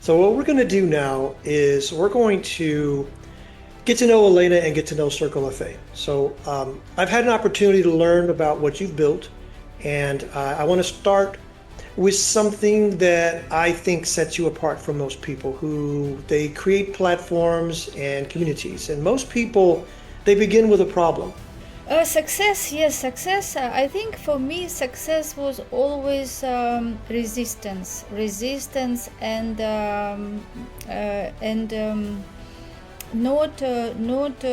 So what we're going to do now is we're going to get to know Elena and get to know Circle of Fame. So I've had an opportunity to learn about what you've built, and I want to start with something that I think sets you apart from most people who they create platforms and communities. And most people, they begin with a problem. Success, yes, success. I think for me, success was always resistance, and not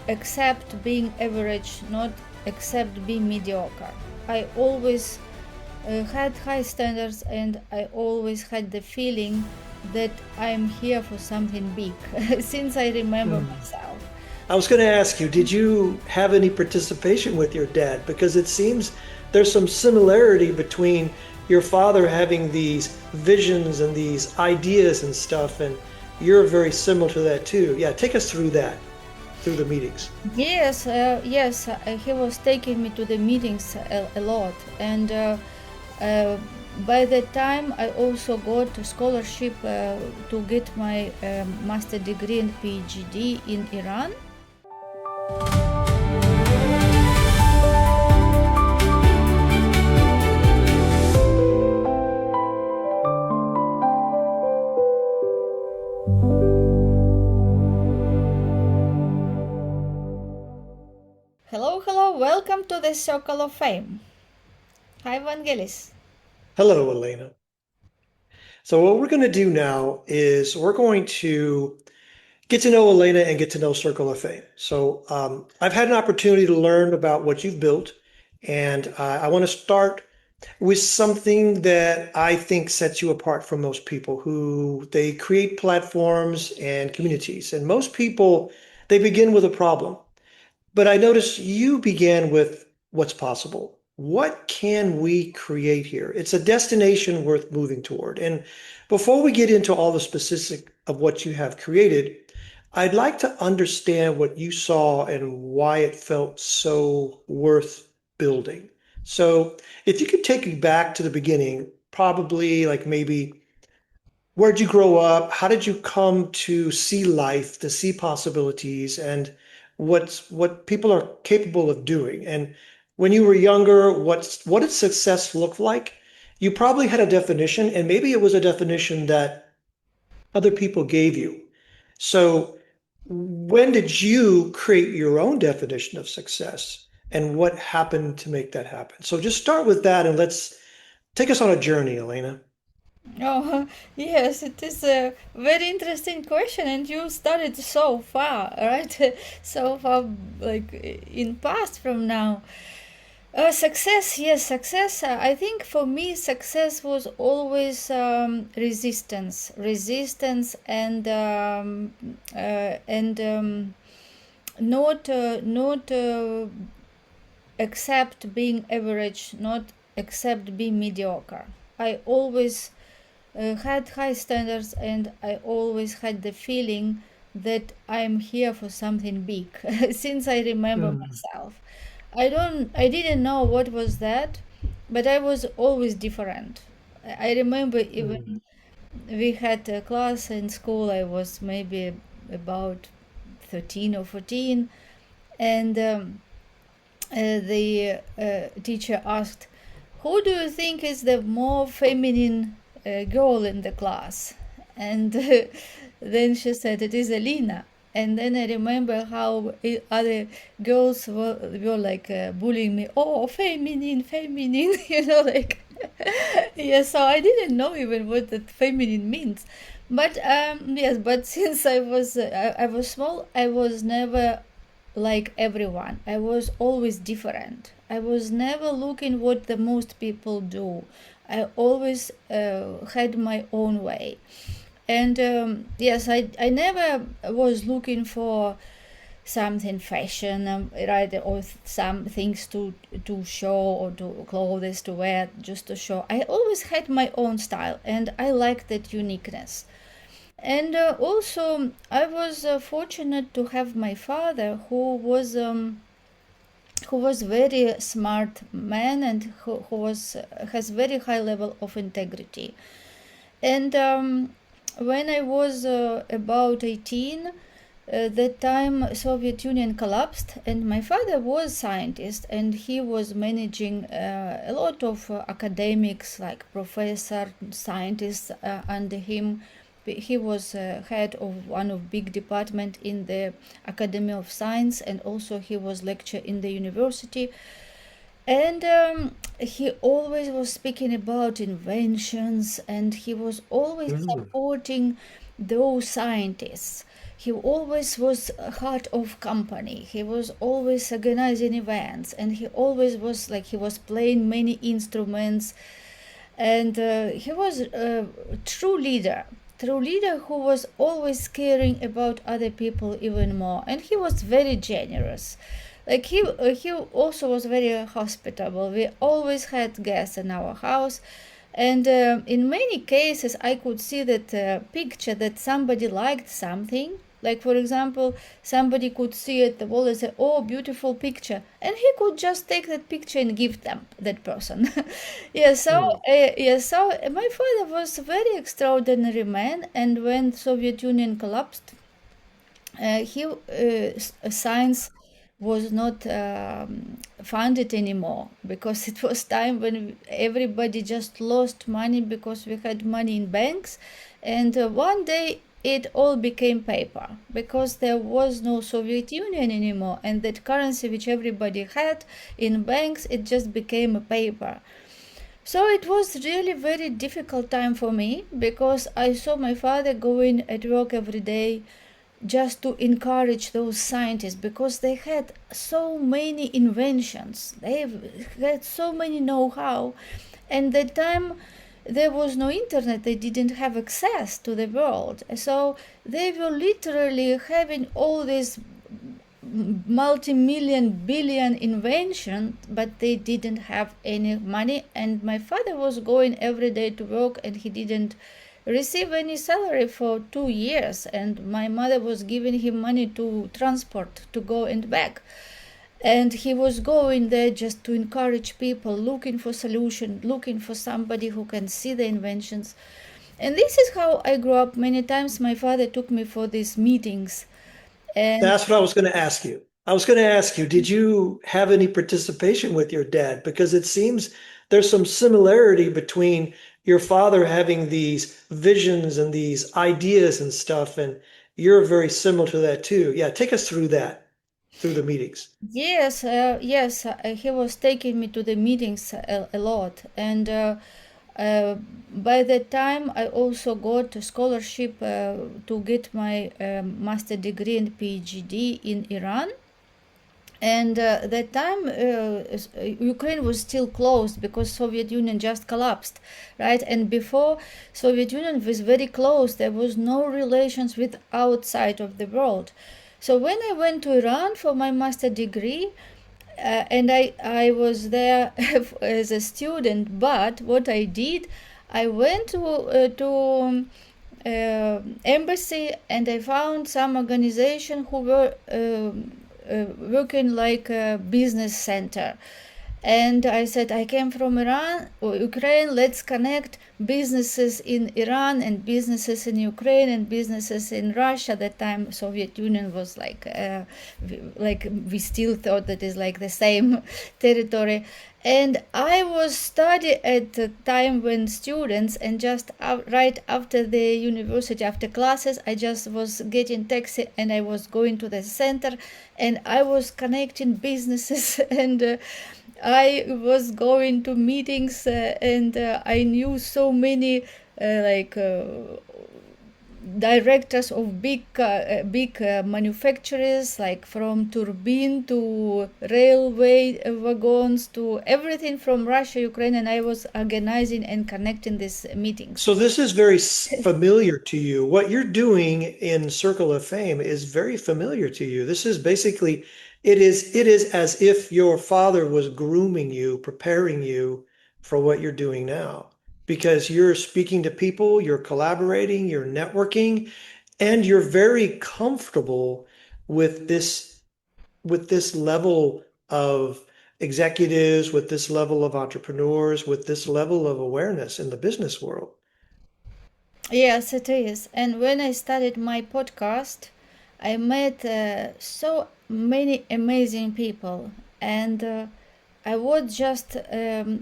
accept being average, not accept being mediocre. I always had high standards, and I always had the feeling that I'm here for something big since I remember Hmm. myself. I was going to ask you, did you have any participation with your dad? Because it seems there's some similarity between your father having these visions and these ideas and stuff, and you're very similar to that too. Yeah, take us through that, through the meetings. Yes, he was taking me to the meetings a lot, and uh, by that time I also got a scholarship to get my master degree and PhD in Iran. Hello, welcome to the Circle of Fame. Hi, Vangelis. Hello, Elena. So what we're going to do now is we're going to get to know Elena and get to know Circle of Fame. So I've had an opportunity to learn about what you've built, and I want to start with something that I think sets you apart from most people who they create platforms and communities. And most people, they begin with a problem. But I noticed you began with what's possible. What can we create here? It's a destination worth moving toward. And before we get into all the specifics of what you have created, I'd like to understand what you saw and why it felt so worth building. So, if you could take me back to the beginning, probably like maybe where'd you grow up? How did you come to see life, to see possibilities, and what people are capable of doing? And when you were younger, what did success look like? You probably had a definition, and maybe it was a definition that other people gave you. So when did you create your own definition of success, and what happened to make that happen? So just start with that, and let's take us on a journey, Elena. Oh, yes, it is a very interesting question, and you started so far, right? So far, like in past from now. Success, yes, success. I think for me, success was always resistance, and not accept being average, not accept being mediocre. I always had high standards, and I always had the feeling that I'm here for something big since I remember Hmm. myself. I didn't know what was that, but I was always different. I remember Hmm. even we had a class in school. I was maybe about 13 or 14, and the teacher asked, "Who do you think is the more feminine girl in the class?" And then she said, "It is Alina." And then I remember how other girls were like bullying me. Oh, feminine, feminine, like. Yeah, so I didn't know even what that feminine means. But yes, but since I was small, I was never like everyone. I was always different. I was never looking what the most people do. I always had my own way. And yes, I never was looking for something fashion, right, or some things to show, or to clothes to wear just to show. I always had my own style, and I liked that uniqueness. And also, I was fortunate to have my father, who was very smart man, and who was has very high level of integrity. And when I was about 18, that time Soviet Union collapsed, and my father was scientist, and he was managing a lot of academics, like professor, scientists under him. He was head of one of big department in the Academy of Science, and also he was lecturer in the university. And he always was speaking about inventions, and he was always Mm. supporting those scientists. He always was a heart of company. He was always organizing events, and he always was like he was playing many instruments, and he was a true leader who was always caring about other people even more, and he was very generous. Like he also was very hospitable. We always had guests in our house, and in many cases I could see that picture that somebody liked something. Like for example, somebody could see at the wall and say, "Oh, beautiful picture," and he could just take that picture and give them that person. Yeah, so Mm. my father was a very extraordinary man, and when Soviet Union collapsed, science was not funded anymore because it was time when everybody just lost money because we had money in banks, and one day it all became paper because there was no Soviet Union anymore, and that currency which everybody had in banks, it just became a paper. So it was really very difficult time for me because I saw my father going at work every day just to encourage those scientists because they had so many inventions, they had so many know-how, and that time there was no internet, they didn't have access to the world, so they were literally having all these multi-million billion invention, but they didn't have any money, and my father was going every day to work and he didn't receive any salary for 2 years, and my mother was giving him money to transport to go and back, and he was going there just to encourage people, looking for solution, looking for somebody who can see the inventions. And this is how I grew up. Many times my father took me for these meetings, and That's what I was going to ask you. I was going to ask you, did you have any participation with your dad? Because it seems there's some similarity between your father having these visions and these ideas and stuff, and you're very similar to that too. Yeah, take us through that, through the meetings. he was taking me to the meetings a lot, and uh, by that time I also got a scholarship to get my master degree and PhD in Iran. And that time Ukraine was still closed because Soviet Union just collapsed, right? And before Soviet Union was very close, there was no relations with outside of the world. So when I went to Iran for my master degree, and I was there as a student, but what I did, I went to embassy, and I found some organization who were working like a business center. And I said, I came from Iran or Ukraine. Let's connect businesses in Iran and businesses in Ukraine and businesses in Russia. At that time, Soviet Union was like we still thought that is like the same territory. And I was study at the time when students, and just right after the university, after classes, I just was getting taxi and I was going to the center, and I was connecting businesses and I was going to meetings, and I knew so many like directors of big manufacturers, like from turbine to railway wagons to everything from Russia, Ukraine, and I was organizing and connecting these meetings. So this is very familiar to you. What you're doing in Circle of Fame is very familiar to you. This is basically, it is as if your father was grooming you, preparing you for what you're doing now. Because you're speaking to people, you're collaborating, you're networking, and you're very comfortable with this level of executives, with this level of entrepreneurs, with this level of awareness in the business world. Yes, it is. And when I started my podcast, I met so many amazing people, and I was just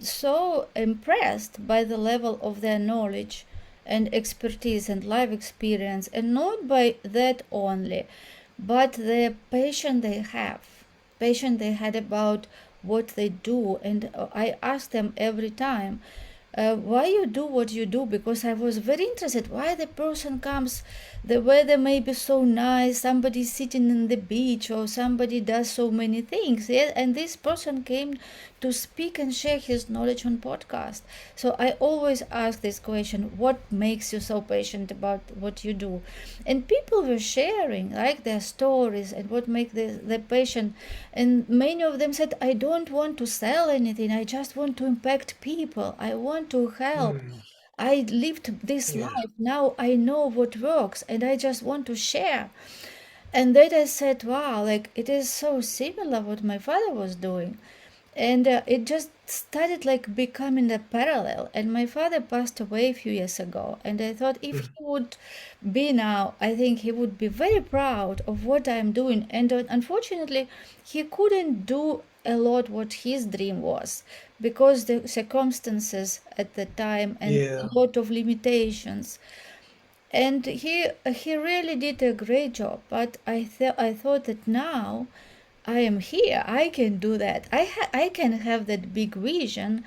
so impressed by the level of their knowledge and expertise and life experience, and not by that only, but the passion they had about what they do. And I ask them every time, why you do what you do, because I was very interested why the person comes, the weather may be so nice, somebody sitting in the beach, or somebody does so many things, yeah? And this person came to speak and share his knowledge on podcast. So I always ask this question, what makes you so passionate about what you do? And people were sharing like their stories and what make the passion. And many of them said, I don't want to sell anything, I just want to impact people, I want to help. Mm, I lived this yeah. life, now I know what works, and I just want to share. And then I said, wow, like it is so similar what my father was doing. And it just started like becoming a parallel. And my father passed away a few years ago, and I thought if he Mm, would be now, I think he would be very proud of what I'm doing. And unfortunately, he couldn't do a lot what his dream was, because the circumstances at the time and yeah. a lot of limitations. And he really did a great job. But I thought that now I am here, I can do that. I can have that big vision.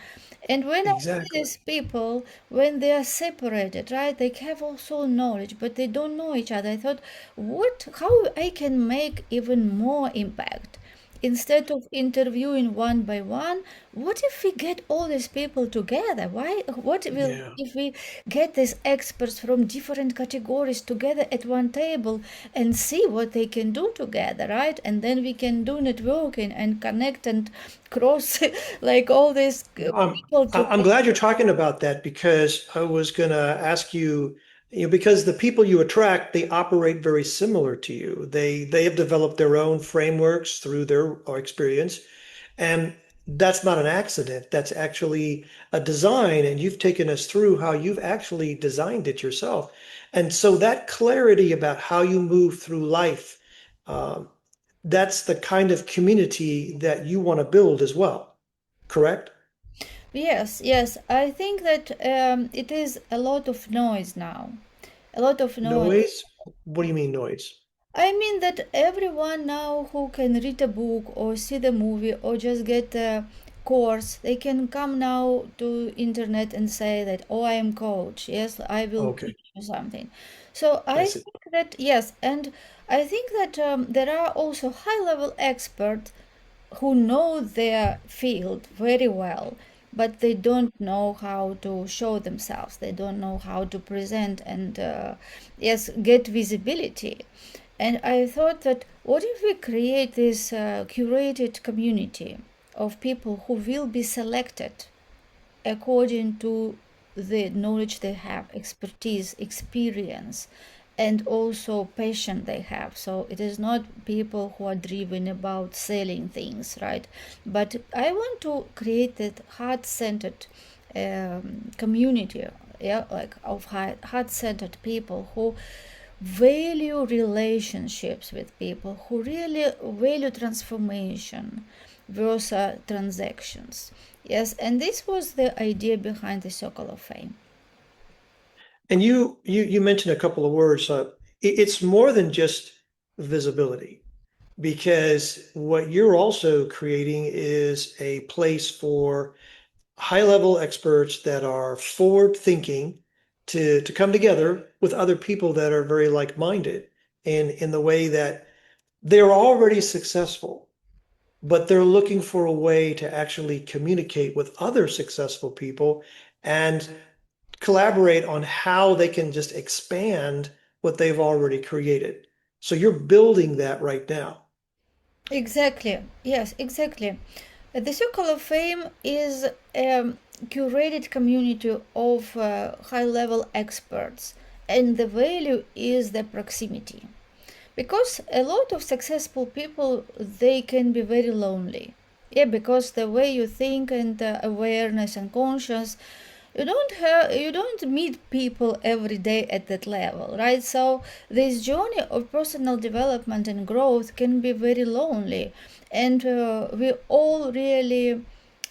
And when I see Exactly. these people, when they are separated, right, they have also knowledge, but they don't know each other. I thought, what, how I can make even more impact? Instead of interviewing one by one, what if we get all these people together? Why? What will Yeah. if we get these experts from different categories together at one table and see what they can do together, right? And then we can do networking and connect and cross like all these No, people I'm together. glad you're talking about that because I was gonna ask you, because the people you attract, they operate very similar to you. They have developed their own frameworks through their experience, and that's not an accident. That's actually a design, and you've taken us through how you've actually designed it yourself. And so that clarity about how you move through life, um, that's the kind of community that you want to build as well, correct? Yes, yes. I think that it is a lot of noise now. A lot of noise. Noise? What do you mean noise? I mean that everyone now who can read a book or see the movie or just get a course, they can come now to internet and say that, oh, I am coach. Yes, I will Okay, teach you something. So I I see. think that yes, and I think that there are also high level experts who know their field very well, but they don't know how to show themselves. They don't know how to present and yes, get visibility. And I thought that what if we create this curated community of people who will be selected according to the knowledge they have, expertise, experience, and also passion they have. So it is not people who are driven about selling things, right? But I want to create that heart-centered community, yeah, like of heart-centered people who value relationships with people, who really value transformation versus transactions. Yes, and this was the idea behind the Circle of Fame. And you mentioned a couple of words. It's more than just visibility, because what you're also creating is a place for high-level experts that are forward-thinking to come together with other people that are very like-minded, and in the way that they're already successful, but they're looking for a way to actually communicate with other successful people and collaborate on how they can just expand what they've already created. So you're building that right now. Exactly. Yes, exactly. The Circle of Fame is a curated community of high-level experts, and the value is the proximity. Because a lot of successful people, they can be very lonely. Yeah, because the way you think and awareness and conscious, you don't meet people every day at that level, right? So this journey of personal development and growth can be very lonely, and we all really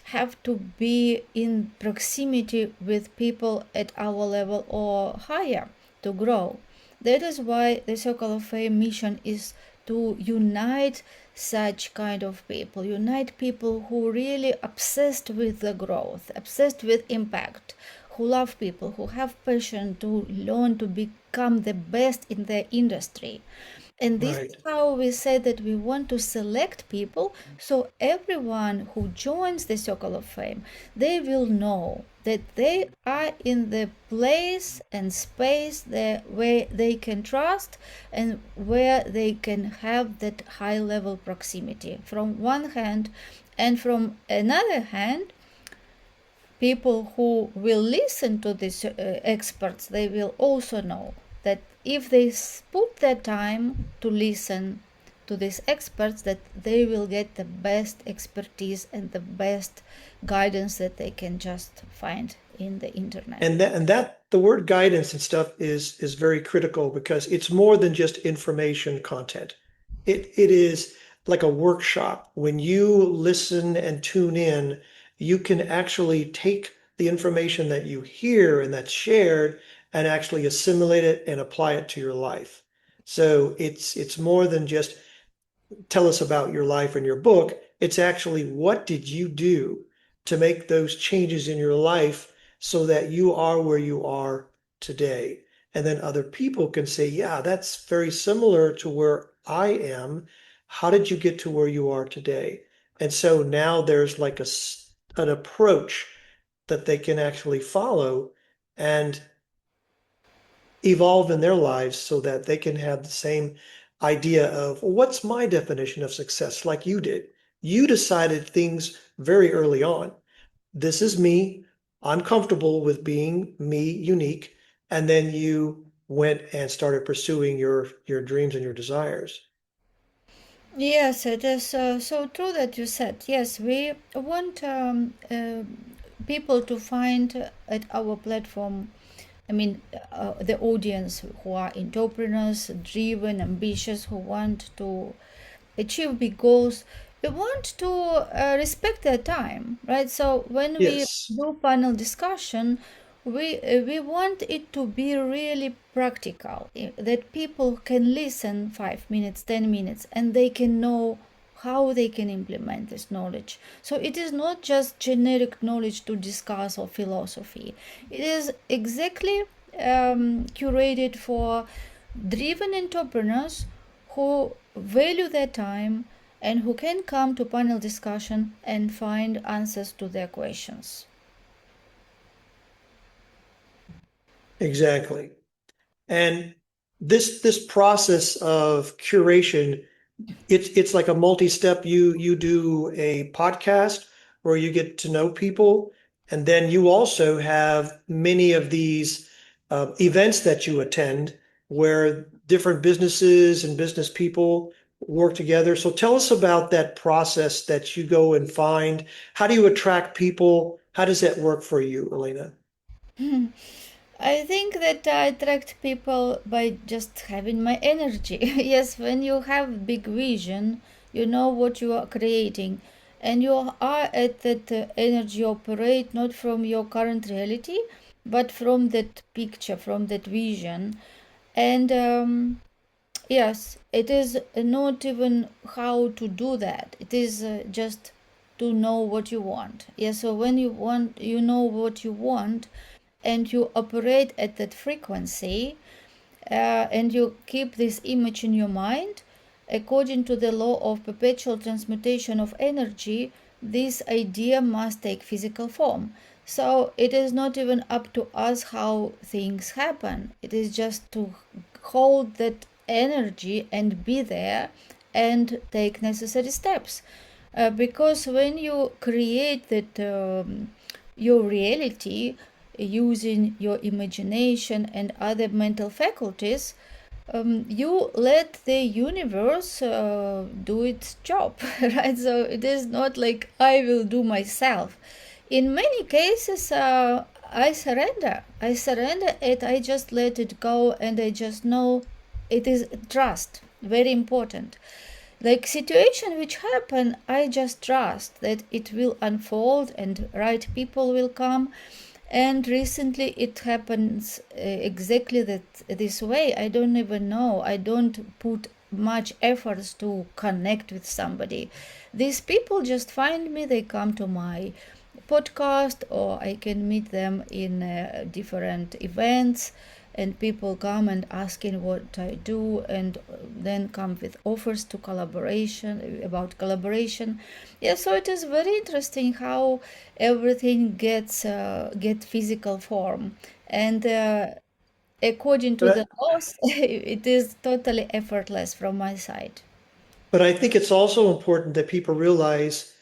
have to be in proximity with people at our level or higher to grow. That is why the Circle of Fame mission is to unite such kind of people, unite people who really obsessed with the growth, obsessed with impact, who love people, who have passion to learn to become the best in their industry. And this is Right. how we say that we want to select people, so everyone who joins the Circle of Fame, they will know that they are in the place and space there where they can trust and where they can have that high level proximity from one hand, and from another hand, people who will listen to these experts, they will also know that if they put their time to listen to these experts, that they will get the best expertise and the best guidance that they can just find in the internet. And that the word guidance and stuff is very critical because it's more than just information content. It is like a workshop. When you listen and tune in, you can actually take the information that you hear and that's shared and actually assimilate it and apply it to your life. So it's more than just tell us about your life and your book. It's actually what did you do to make those changes in your life so that you are where you are today. And then other people can say, yeah, that's very similar to where I am. How did you get to where you are today? And so now there's like an approach that they can actually follow and evolve in their lives so that they can have the same idea of, well, what's my definition of success, like you did. You decided things very early on. This is me. I'm comfortable with being me, unique. And then you went and started pursuing your dreams and your desires. Yes, it is so true that you said. Yes, we want people to find at our platform, I mean, the audience who are entrepreneurs, driven, ambitious, who want to achieve big goals. We want to respect their time, right? So when we Yes, do panel discussion, we want it to be really practical, that people can listen 5 minutes, 10 minutes, and they can know how they can implement this knowledge. So it is not just generic knowledge to discuss or philosophy. It is exactly curated for driven entrepreneurs who value their time and who can come to panel discussion and find answers to their questions. exactly. And this process of curation, it's like a multi-step. You do a podcast where you get to know people, and then you also have many of these events that you attend where different businesses and business people work together. So tell us about that process that you go and find. How do you attract people? How does that work for you, Elena? I think that I attract people by just having my energy. Yes, when you have big vision, you know what you are creating, and you are at that energy operate not from your current reality, but from that picture, from that vision. And yes, it is not even how to do that. It is just to know what you want. Yeah, so when you want, you know what you want, and you operate at that frequency, and you keep this image in your mind, according to the law of perpetual transmutation of energy, this idea must take physical form. So it is not even up to us how things happen. It is just to hold that energy and be there and take necessary steps. Because when you create that your reality using your imagination and other mental faculties, you let the universe do its job, right? So it is not like I will do myself. In many cases, I surrender. I surrender it. I just let it go, and I just know it is trust. Very important. Like situation which happen, I just trust that it will unfold and right people will come. And recently it happens exactly that this way. I don't even know. I don't put much efforts to connect with somebody. These people just find me. They come to my podcast, or I can meet them in different events, and people come and asking what I do, and then come with offers to collaboration, about collaboration. Yeah, so it is very interesting how everything get physical form, and according to But the laws, it is totally effortless from my side. I think it's also important that people realize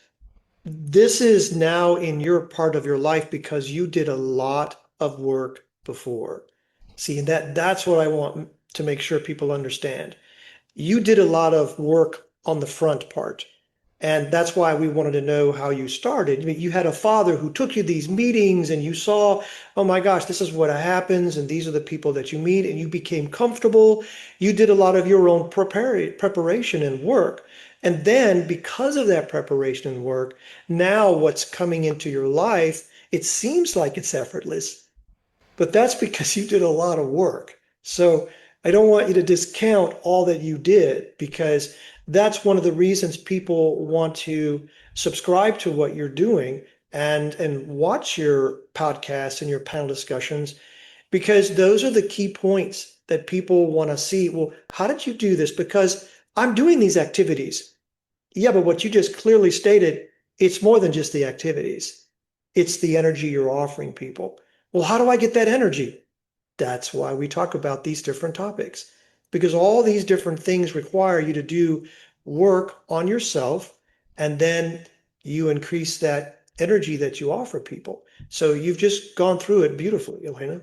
this is now in your part of your life because you did a lot of work before. See, and that's what I want to make sure people understand. You did a lot of work on the front part. And that's why we wanted to know how you started. I mean, you had a father who took you these meetings and you saw, oh my gosh, this is what happens. And these are the people that you meet and you became comfortable. You did a lot of your own preparation and work. And then because of that preparation and work, now what's coming into your life, it seems like it's effortless, but that's because you did a lot of work. So I don't want you to discount all that you did because that's one of the reasons people want to subscribe to what you're doing and watch your podcasts and your panel discussions because those are the key points that people want to see. Well, how did you do this? Because I'm doing these activities. Yeah, but what you just clearly stated, it's more than just the activities. It's the energy you're offering people. Well, how do I get that energy? That's why we talk about these different topics, because all these different things require you to do work on yourself, and then you increase that energy that you offer people. So you've just gone through it beautifully, Elena.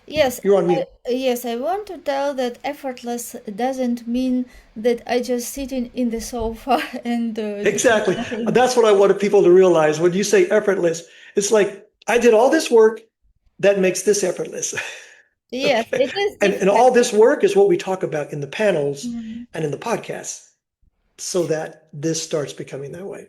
Yes, You're on mute. yes, I want to tell that effortless doesn't mean that I just sitting in the sofa and doing Exactly. nothing. That's what I wanted people to realize. When you say effortless, it's like I did all this work that makes this effortless. Yes, Okay. it is And different. all this work is what we talk about in the panels Mhm. and in the podcasts so that this starts becoming that way.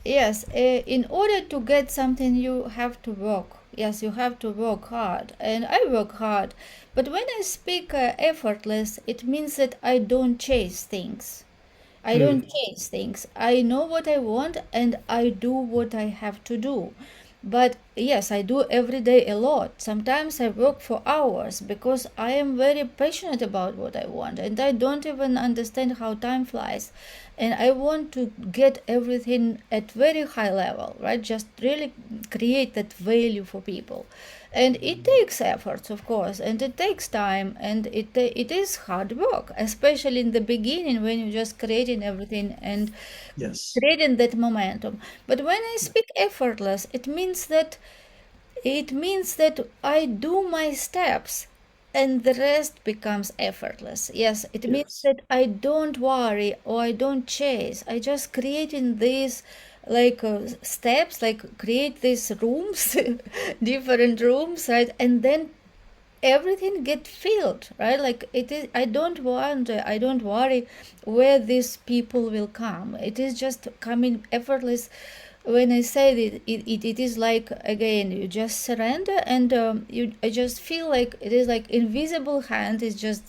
Yes, in order to get something, you have to work. Yes, you have to work hard, and I work hard. But when I speak effortless, it means that I don't chase things. I don't Hmm. chase things. I know what I want and I do what I have to do. But yes, I do every day a lot. Sometimes I work for hours because I am very passionate about what I want and I don't even understand how time flies. And I want to get everything at very high level, right? Just really create that value for people. And it takes efforts, of course, and it takes time, and it is hard work, especially in the beginning when you're just creating everything and Yes. creating that momentum. But when I speak effortless, it means that I do my steps and the rest becomes effortless. Yes, it means Yes. that I don't worry or I don't chase. I just creating these like steps, like create these rooms, different rooms, right? And then everything get filled, right? Like it is, I don't worry where these people will come. It is just coming effortless. When I say it is like, again, you just surrender, and I just feel like it is like invisible hand is just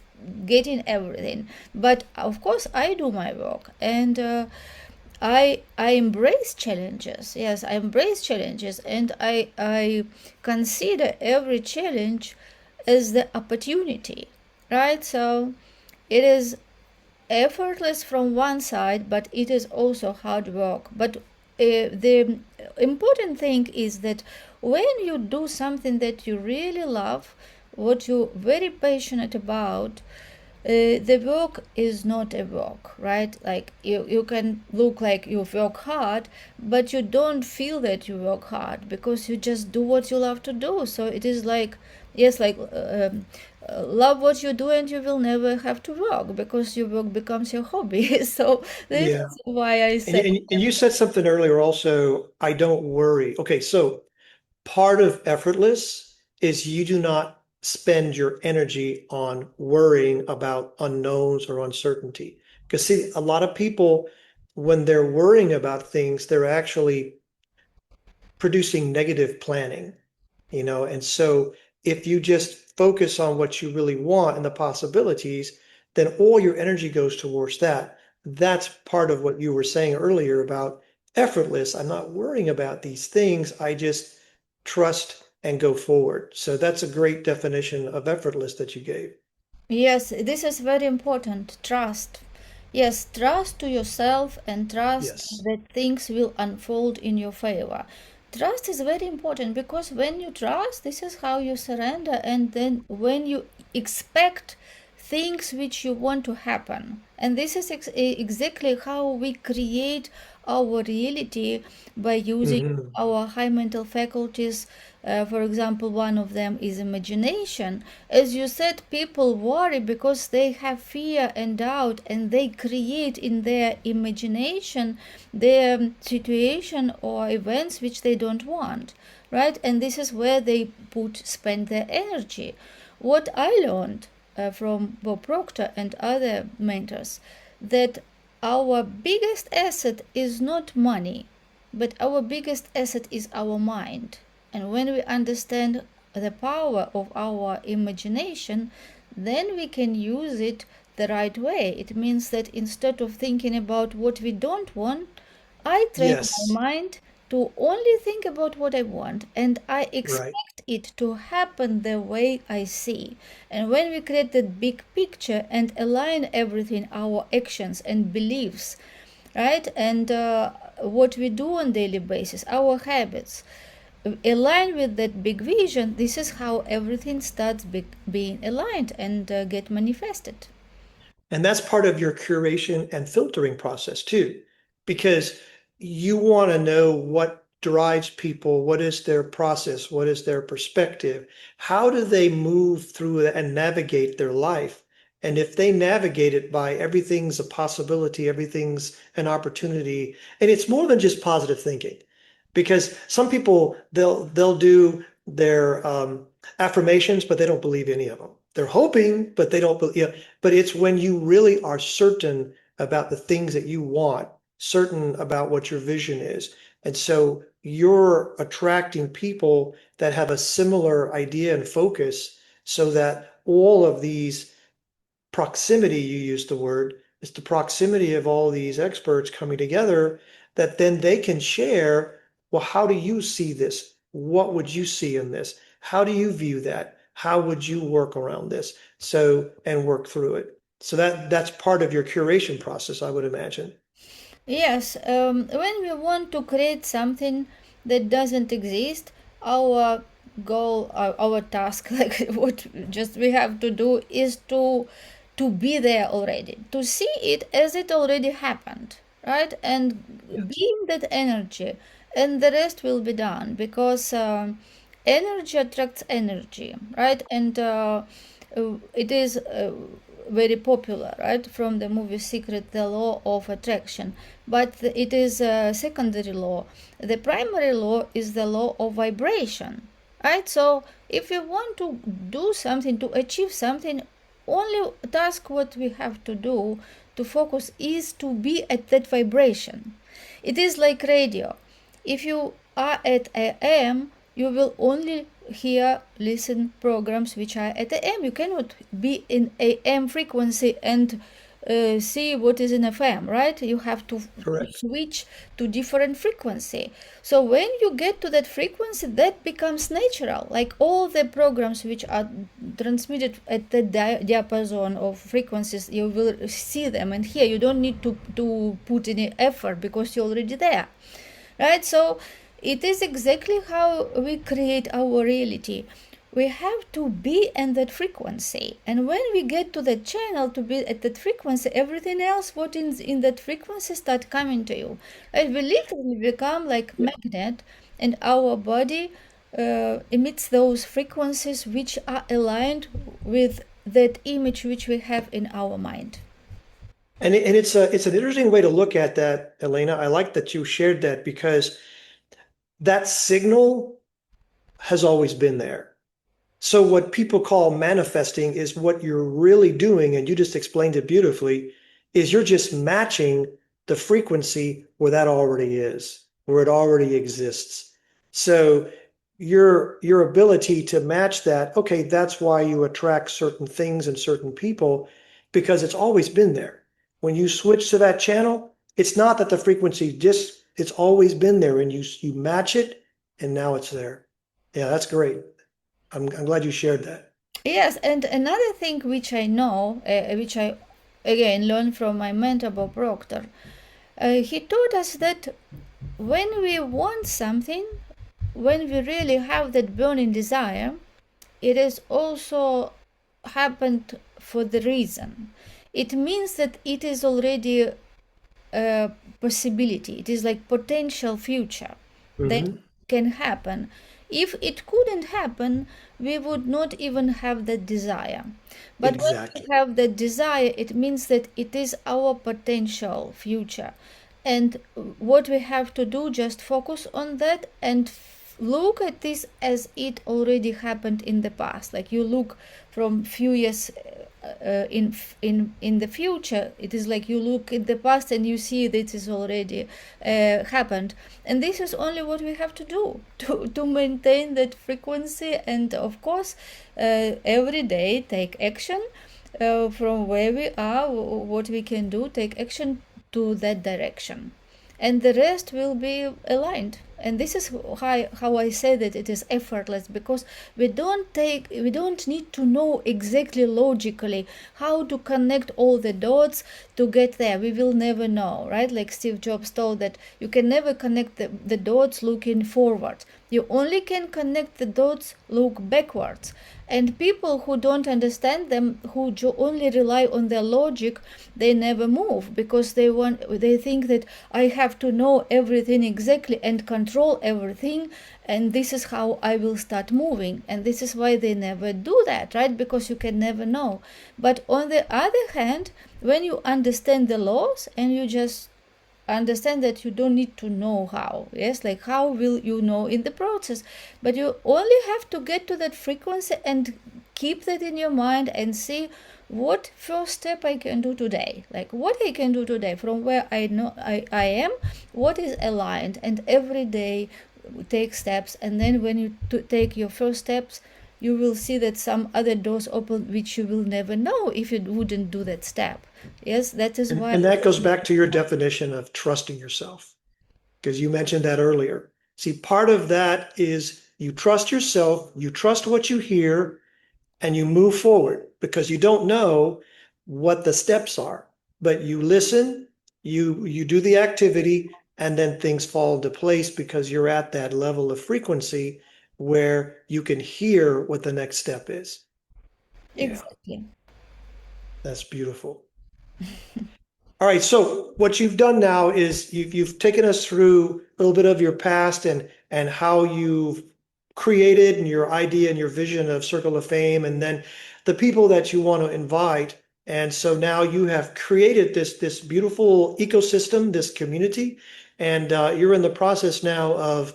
getting everything. But of course I do my work, and I embrace challenges. Yes, I embrace challenges, and I consider every challenge as the opportunity, right? So it is effortless from one side, but it is also hard work. But the important thing is that when you do something that you really love, what you're very passionate about, the work is not a work, right? Like you can look like you work hard, but you don't feel that you work hard because you just do what you love to do. So it is like, yes, like love what you do and you will never have to work because your work becomes your hobby. So this Yeah. is why I And, say and you said something earlier also, I don't worry. Okay, so part of effortless is you do not spend your energy on worrying about unknowns or uncertainty. Because see, a lot of people, when they're worrying about things, they're actually producing negative planning, and so if you just focus on what you really want and the possibilities, then all your energy goes towards that. That's part of what you were saying earlier about effortless. I'm not worrying about these things. I just trust and go forward. So that's a great definition of effortless that you gave. yes, this is very important. Trust. Yes, trust to yourself and trust Yes. that things will unfold in your favor. Trust is very important because when you trust, this is how you surrender, and then when you expect things which you want to happen. And this is exactly how we create our reality by using Hmm. our high mental faculties. For example, one of them is imagination. As you said, people worry because they have fear and doubt, and they create in their imagination their situation or events which they don't want, right? And this is where they spend their energy. What I learned from Bob Proctor and other mentors, that our biggest asset is not money, but our biggest asset is our mind. And when we understand the power of our imagination, then we can use it the right way. It means that instead of thinking about what we don't want, I train my Yes. mind to only think about what I want, and I Right. expect it to happen the way I see. And when we create that big picture and align everything, our actions and beliefs, right, and what we do on daily basis, our habits, align with that big vision, this is how everything starts being aligned and get manifested. And that's part of your curation and filtering process too, because you want to know what drives people, what is their process, what is their perspective, how do they move through and navigate their life. And if they navigate it by everything's a possibility, everything's an opportunity, and it's more than just positive thinking, because some people they'll do their affirmations, but they don't believe any of them. They're hoping, but they don't believe. But it's when you really are certain about the things that you want, certain about what your vision is. And so you're attracting people that have a similar idea and focus so that all of these proximity, you used the word, it's the proximity of all these experts coming together that then they can share, well, how do you see this? What would you see in this? How do you view that? How would you work around this? So, and work through it. So that's part of your curation process, I would imagine. Yes, when we want to create something that doesn't exist, our goal, our task, like what just we have to do is to be there already, to see it as it already happened, right? And Yes. be in that energy, and the rest will be done because energy attracts energy, right? And it is very popular, right, from the movie Secret, the law of attraction. But it is a secondary law. The primary law is the law of vibration, right? So if you want to do something, to achieve something, only task what we have to do to focus is to be at that vibration. It is like radio. If you are at AM, you will only hear, listen programs which are at AM. You cannot be in AM frequency and see what is in FM, right? You have to Correct. switch to different frequency. So when you get to that frequency, that becomes natural. Like all the programs which are transmitted at the diapason of frequencies, you will see them and hear. You don't need to put any effort because you're already there, right? So it is exactly how we create our reality. we have to be in that frequency. And when we get to the channel to be at that frequency, everything else what is in that frequency start coming to you. Right? We literally become like magnet, and our body emits those frequencies which are aligned with that image which we have in our mind. And it's an interesting way to look at that, Elena. I like that you shared that because that signal has always been there. So what people call manifesting is what you're really doing, and you just explained it beautifully, is you're just matching the frequency where that already is, where it already exists. So your ability to match that, okay, that's why you attract certain things and certain people, because it's always been there. When you switch to that channel, it's not that the frequency just it's always been there and you match it and now it's there. Yeah, that's great. I'm glad you shared that. Yes, and another thing which I know, which I again learned from my mentor Bob Proctor, he taught us that when we want something, when we really have that burning desire, it is also happened for the reason. It means that it is already a possibility. It is like potential future that Hmm. can happen. If it couldn't happen, we would not even have that desire. But when we Exactly. have that desire, it means that it is our potential future. And what we have to do, just focus on that and look at this as it already happened in the past. Like you look from few years in the future, it is like you look in the past and you see this is already happened, and this is only what we have to do to maintain that frequency. And of course, every day take action from where we are, what we can do, take action to that direction, and the rest will be aligned. And this is how I say that it is effortless, because we don't need to know exactly logically how to connect all the dots to get there. We will never know, right? Like Steve Jobs told that you can never connect the dots looking forward. You only can connect the dots look backwards. And people who don't understand them, who only rely on their logic, they never move, because they think that I have to know everything exactly and control everything, and this is how I will start moving. And this is why they never do that, right? Because you can never know. But on the other hand, when you understand the laws and you just understand that you don't need to know how, yes, like how will you know in the process, but you only have to get to that frequency and keep that in your mind and see what first step I can do today, like what I can do today from where I know I am, what is aligned. And every day take steps, and then when you take your first steps, you will see that some other doors open which you will never know if you wouldn't do that step. Yes, that is why. And that goes back to your definition of trusting yourself, because you mentioned that earlier. See, part of that is you trust yourself, you trust what you hear, and you move forward because you don't know what the steps are. But you listen, you do the activity, and then things fall into place because you're at that level of frequency where you can hear what the next step is. Yeah, Exactly. that's beautiful. All right, so what you've done now is you've taken us through a little bit of your past and how you've created and your idea and your vision of Circle of Fame, and then the people that you want to invite. And so now you have created this beautiful ecosystem, this community, and you're in the process now of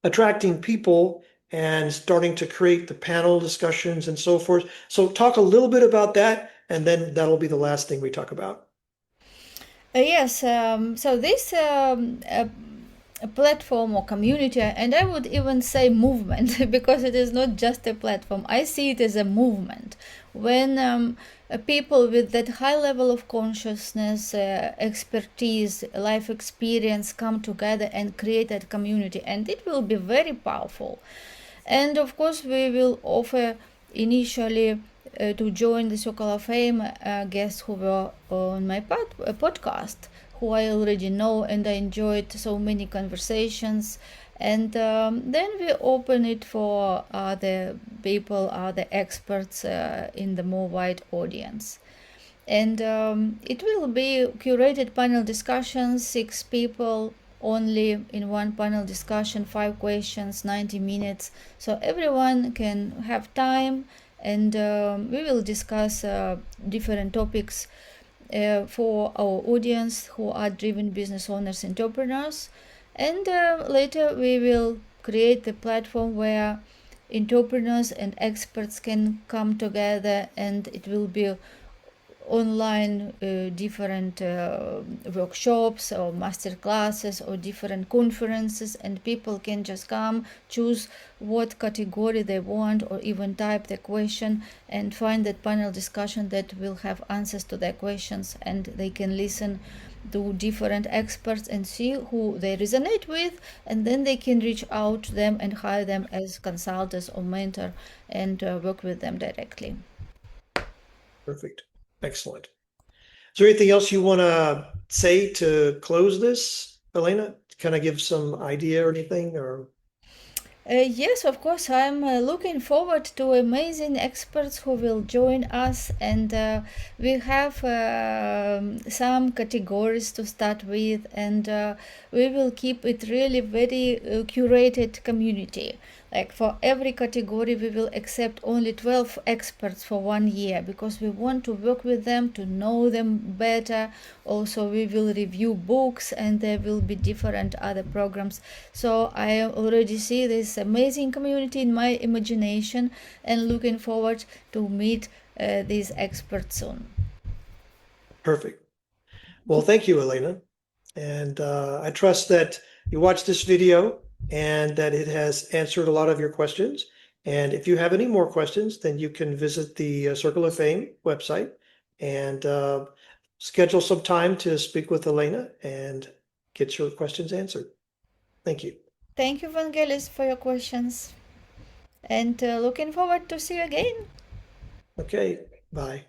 attracting people and starting to create the panel discussions and so forth. So talk a little bit about that, and then that'll be the last thing we talk about. Yes, so this a platform or community, and I would even say movement, because it is not just a platform. I see it as a movement. When people with that high level of consciousness, expertise, life experience come together and create that community, and it will be very powerful. And of course, we will offer initially to join the Circle of Fame guests who were on my podcast, who I already know, and I enjoyed so many conversations. And then we open it for other people, other experts in the more wide audience. And it will be curated panel discussions, 6 people only in one panel discussion, 5 questions, 90 minutes. So everyone can have time, and we will discuss different topics for our audience who are driven business owners, entrepreneurs. And later we will create the platform where entrepreneurs and experts can come together, and it will be online different workshops or master classes or different conferences, and people can just come, choose what category they want, or even type the question and find that panel discussion that will have answers to their questions, and they can listen to different experts and see who they resonate with, and then they can reach out to them and hire them as consultants or mentor and work with them directly. Perfect. Excellent. Is there anything else you want to say to close this, Elena? Can I give some idea or anything? Or Yes, of course. I'm looking forward to amazing experts who will join us, and we have some categories to start with, and we will keep it really very curated community. Like for every category, we will accept only 12 experts for 1 year because we want to work with them to know them better. Also, we will review books, and there will be different other programs. So I already see this amazing community in my imagination, and looking forward to meet these experts soon. perfect. Well, thank you, Elena. And I trust that you watched this video and that it has answered a lot of your questions. And if you have any more questions, then you can visit the Circle of Fame website and schedule some time to speak with Elena and get your questions answered. Thank you. Thank you, Vangelis, for your questions, and looking forward to see you again. Okay, bye.